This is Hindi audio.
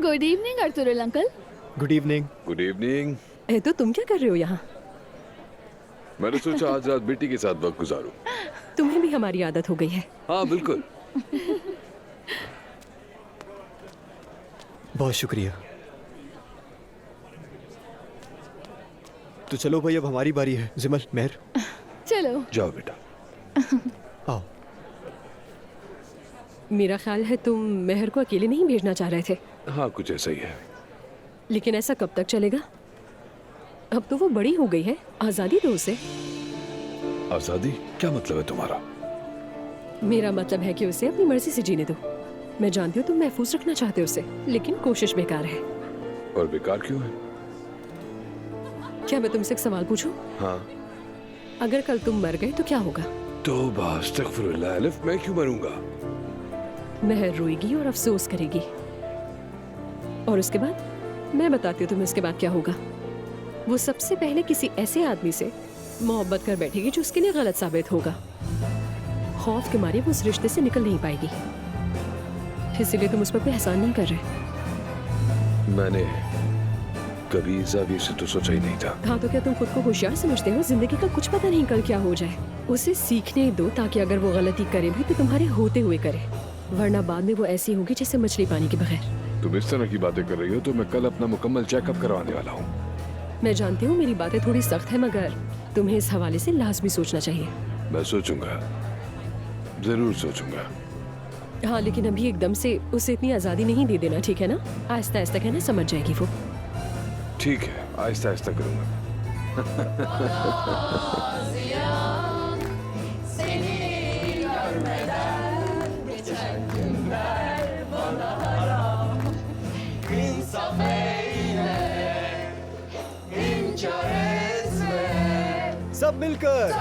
Good evening Ertugrul uncle. Good evening. Good evening. तो तुम क्या कर रहे हो यहाँ? मैंने सोचा आज रात बेटी के साथ वक्त गुजारूं। तुम्हें भी हमारी आदत हो गई है। हाँ बिल्कुल। बहुत शुक्रिया। तो चलो भाई, अब हमारी बारी है। जिमल, मेहर, चलो जाओ बेटा। आओ। मेरा ख्याल है तुम मेहर को अकेले नहीं भेजना चाह रहे थे, हाँ कुछ ऐसा ही है। लेकिन ऐसा कब तक चलेगा? अब तो वो बड़ी हो गई है, आजादी दो उसे। आजादी? क्या मतलब है तुम्हारा? मेरा मतलब है कि उसे अपनी मर्जी से जीने दो। मैं जानती हूँ तुम महफूज रखना चाहते हो उसे, लेकिन कोशिश बेकार है। और बेकार क्यों है? क्या मैं तुमसे एक सवाल पूछूं? हाँ। अगर कल तुम मर गए तो क्या होगा? तौबा अस्तगफिरुल्लाह अलिफ, मैं क्यों मरूंगा? मेहर रोएगी और अफसोस करेगी, और उसके बाद मैं बताती हूँ तुम्हें उसके बाद क्या होगा। वो सबसे पहले किसी ऐसे आदमी से मोहब्बत कर बैठेगी जो उसके लिए गलत साबित होगा। खौफ के मारे वो उस रिश्ते से निकल नहीं पाएगी, इसीलिए तुम उस पर कोई एहसान नहीं कर रहे। मैंने कभी जाविर से तो सोचा ही नहीं था। हाँ, तो क्या तुम खुद को होशियार समझते हो? जिंदगी का कुछ पता नहीं कल क्या हो जाए। उसे सीखने दो, ताकि अगर वो गलती करे भी तो तुम्हारे होते हुए करे, वरना बाद में वो ऐसी होगी जैसे मछली पानी के बगैर। तुम इस तरह की बातें कर रही हो तो मैं कल अपना मुकम्मल चेकअप करवाने वाला हूँ। मैं जानती हूँ मेरी बातें थोड़ी सख्त है, मगर तुम्हें इस हवाले से लाजमी सोचना चाहिए। मैं सोचूंगा, जरूर सोचूंगा। हाँ, लेकिन अभी एकदम से उसे इतनी आज़ादी नहीं दे देना, ठीक है ना? आहिस्ता आहिस्ता कहना, समझ जाएगी वो। ठीक है, आहिस्ता आहिस्ता करूंगा। सब मिलकर